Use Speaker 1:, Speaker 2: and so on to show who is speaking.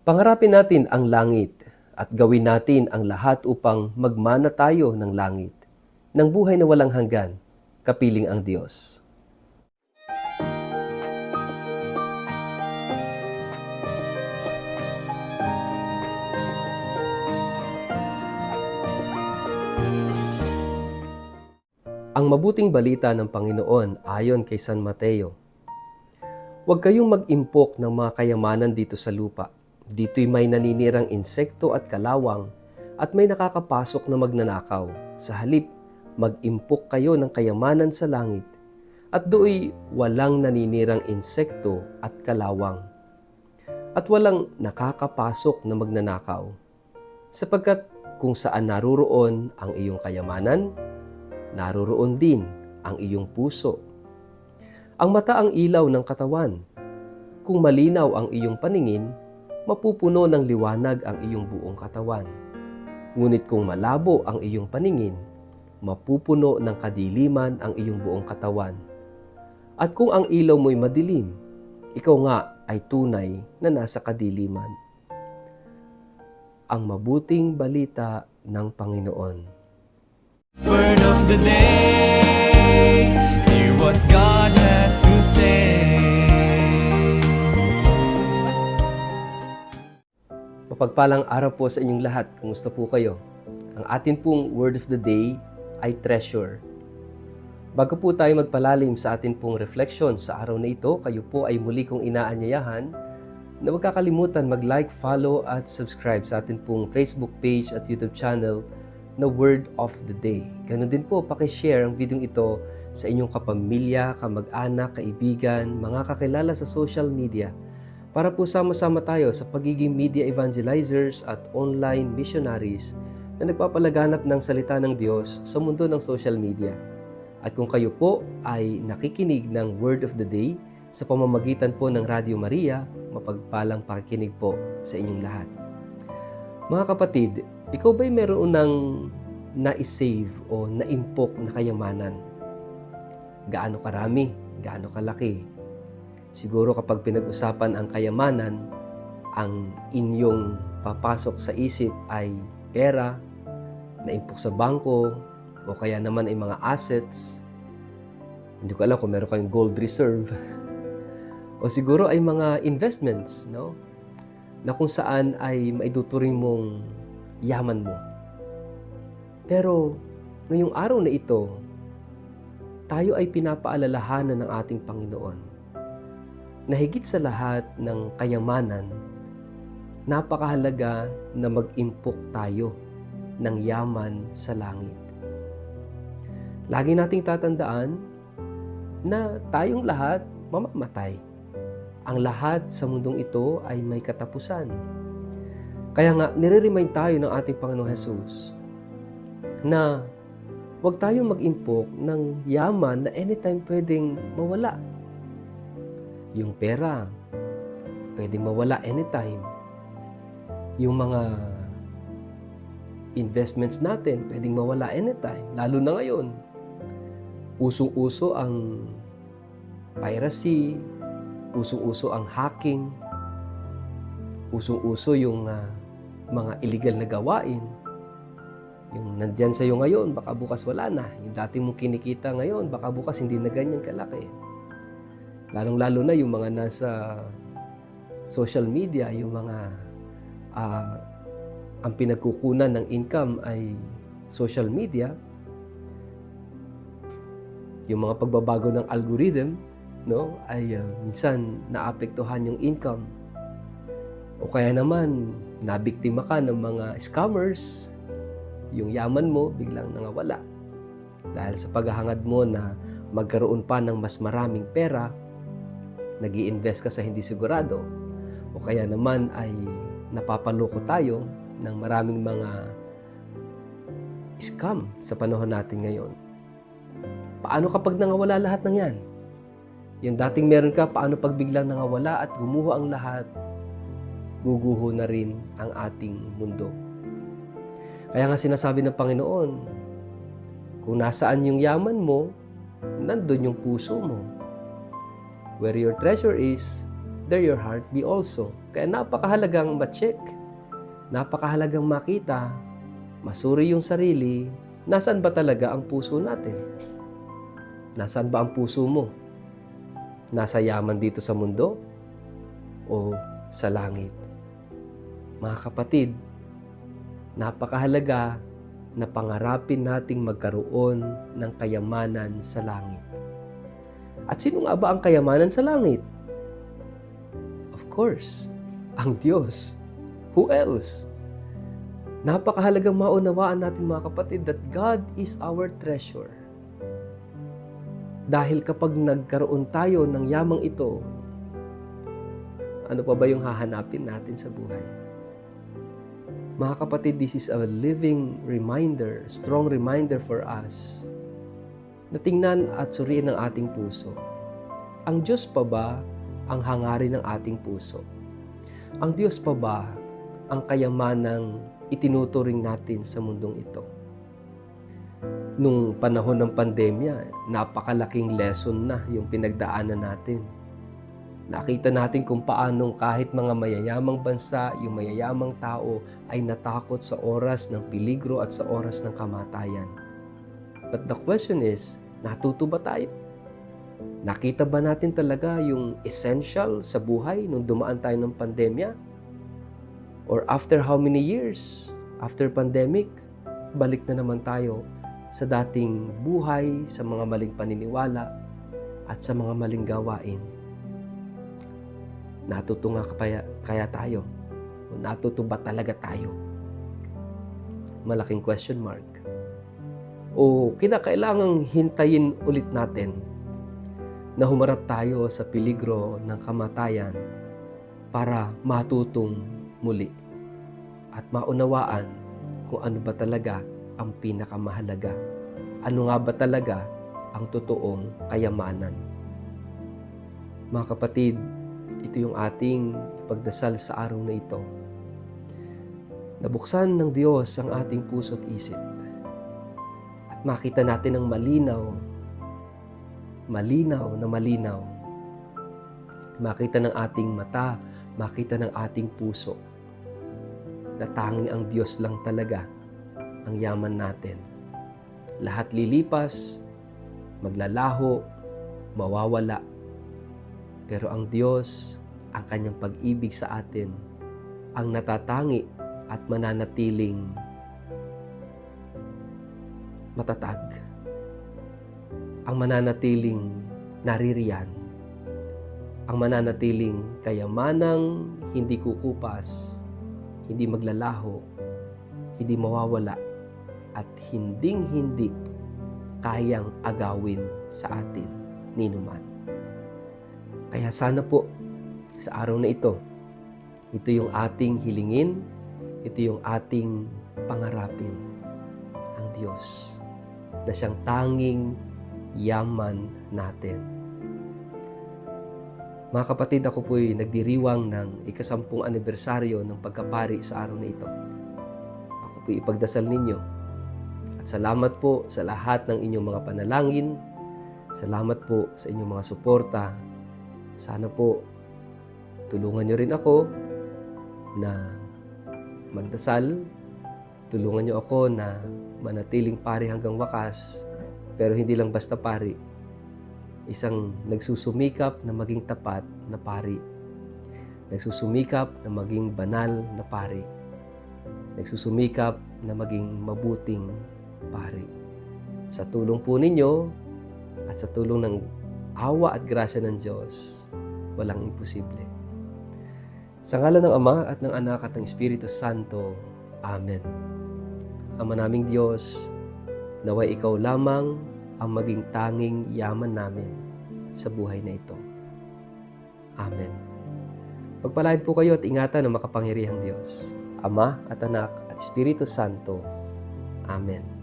Speaker 1: Pangarapin natin ang langit at gawin natin ang lahat upang magmana tayo ng langit, ng buhay na walang hanggan, kapiling ang Diyos. Ang mabuting balita ng Panginoon ayon kay San Mateo. Huwag kayong mag-impok ng mga kayamanan dito sa lupa. Dito'y may naninirang insekto at kalawang at may nakakapasok na magnanakaw. Sa halip, mag-impok kayo ng kayamanan sa langit at do'y walang naninirang insekto at kalawang at walang nakakapasok na magnanakaw. Sapagkat kung saan naruroon ang iyong kayamanan, naroroon din ang iyong puso. Ang mata ang ilaw ng katawan. Kung malinaw ang iyong paningin, mapupuno ng liwanag ang iyong buong katawan. Ngunit kung malabo ang iyong paningin, mapupuno ng kadiliman ang iyong buong katawan. At kung ang ilaw mo'y madilim, ikaw nga ay tunay na nasa kadiliman. Ang mabuting balita ng Panginoon.
Speaker 2: Word of the day, hear what God has to say.
Speaker 1: Mapagpalang araw po sa inyong lahat. Kumusta po kayo? Ang atin pong word of the day ay treasure. Bago po tayo magpalalim sa atin pong reflection sa araw na ito, kayo po ay muli kong inaanyayahan na huwag kakalimutan mag-like, follow at subscribe sa atin pong Facebook page at YouTube channel na Word of the Day. Ganun din po, pakishare ang video ito sa inyong kapamilya, kamag-anak, kaibigan, mga kakilala sa social media para po sama-sama tayo sa pagiging media evangelizers at online missionaries na nagpapalaganap ng salita ng Diyos sa mundo ng social media. At kung kayo po ay nakikinig ng Word of the Day sa pamamagitan po ng Radio Maria, mapagpalang pakikinig po sa inyong lahat. Mga kapatid, ikaw ba'y meron ng na-save o na-impok na kayamanan? Gaano karami? Gaano kalaki? Siguro kapag pinag-usapan ang kayamanan, ang inyong papasok sa isip ay pera, na-impok sa bangko, o kaya naman ay mga assets. Hindi ko alam kung meron kayong gold reserve. O siguro ay mga investments, no? Na kung saan ay maiduturing mong yaman mo. Pero ngayong araw na ito, tayo ay pinapaalalahanan ng ating Panginoon na higit sa lahat ng kayamanan, napakahalaga na mag-impok tayo ng yaman sa langit. Lagi nating tatandaan na tayong lahat mamamatay. Ang lahat sa mundong ito ay may katapusan. Kaya nga, nire-remind tayo ng ating Panginoong Hesus na huwag tayong mag-impok ng yaman na anytime pwedeng mawala. Yung pera, pwedeng mawala anytime. Yung mga investments natin, pwedeng mawala anytime. Lalo na ngayon, usong-uso ang piracy, usong-uso ang hacking, usong-uso yung mga illegal na gawain. Yung nandyan sa'yo ngayon, baka bukas wala na. Yung dati mong kinikita ngayon, baka bukas hindi na ganyan kalaki. Lalong-lalo na yung mga nasa social media, yung mga ang pinagkukunan ng income ay social media. Yung mga pagbabago ng algorithm, no, ay minsan naapektuhan yung income. O kaya naman, nabiktima ka ng mga scammers, yung yaman mo biglang nangawala. Dahil sa paghahangad mo na magkaroon pa ng mas maraming pera, nag-i-invest ka sa hindi sigurado. O kaya naman ay napapaloko tayo ng maraming mga scam sa panahon natin ngayon. Paano kapag nangawala lahat ng yan? Yung dating meron ka, paano pag biglang nangawala at gumuho ang lahat? Guguho na rin ang ating mundo. Kaya nga sinasabi ng Panginoon, kung nasaan yung yaman mo, nandun yung puso mo. Where your treasure is, there your heart be also. Kaya napakahalagang ma-check, napakahalagang makita, masuri yung sarili, nasaan ba talaga ang puso natin? Nasaan ba ang puso mo? Nasa yaman dito sa mundo o sa langit? Mga kapatid, napakahalaga na pangarapin nating magkaroon ng kayamanan sa langit. At sino nga ba ang kayamanan sa langit? Of course, ang Diyos. Who else? Napakahalagang maunawaan natin mga kapatid that God is our treasure. Dahil kapag nagkaroon tayo ng yamang ito, ano pa ba yung hahanapin natin sa buhay? Mga kapatid, this is a living reminder, strong reminder for us na tingnan at suriin ang ating puso. Ang Diyos pa ba ang hangarin ng ating puso? Ang Diyos pa ba ang kayamanang itinuturing natin sa mundong ito? Nung panahon ng pandemya, napakalaking lesson na yung pinagdaanan natin. Nakita natin kung paanong kahit mga mayayamang bansa, yung mayayamang tao ay natakot sa oras ng peligro at sa oras ng kamatayan. But the question is, natuto ba tayo? Nakita ba natin talaga yung essential sa buhay nung dumaan tayo ng pandemya? Or after how many years? After pandemic, balik na naman tayo sa dating buhay, sa mga maling paniniwala, at sa mga maling gawain. Natuto nga kaya tayo? O natuto ba talaga tayo? Malaking question mark. O kinakailangang hintayin ulit natin na humarap tayo sa peligro ng kamatayan para matutong muli at maunawaan kung ano ba talaga ang pinakamahalaga. Ano nga ba talaga ang totoong kayamanan? Mga kapatid, ito yung ating pagdasal sa araw na ito. Nabuksan ng Diyos ang ating puso at isip at makita natin ang malinaw na malinaw. Makita ng ating mata, makita ng ating puso na tanging ang Diyos lang talaga ang yaman natin. Lahat lilipas, maglalaho, mawawala. Pero ang Diyos, ang kanyang pag-ibig sa atin, ang natatangi at mananatiling matatag. Ang mananatiling naririyan. Ang mananatiling kayamanang hindi kukupas, hindi maglalaho, hindi mawawala, at hinding-hindi kayang agawin sa atin ninuman. Kaya sana po sa araw na ito yung ating hilingin, ito yung ating pangarapin. Ang Diyos na siyang tanging yaman natin. Mga kapatid, ako po'y nagdiriwang ng ika-10 anibersaryo ng pagkapari sa araw na ito. Ako po'y ipagdasal ninyo. At salamat po sa lahat ng inyong mga panalangin. Salamat po sa inyong mga suporta. Sana po tulungan nyo rin ako na magdasal. Tulungan nyo ako na manatiling pari hanggang wakas. Pero hindi lang basta pari. Isang nagsusumikap na maging tapat na pari. Nagsusumikap na maging banal na pari. Nagsusumikap na maging mabuting pari. Sa tulong po ninyo at sa tulong ng awa at grasya ng Diyos, walang imposible. Sa ngalan ng Ama at ng Anak at ng Espiritu Santo. Amen. Ama naming Diyos, naway Ikaw lamang ang maging tanging yaman namin sa buhay na ito. Amen. Pagpalain po kayo at ingatan ng makapangyarihang Diyos, Ama at Anak at Espiritu Santo. Amen.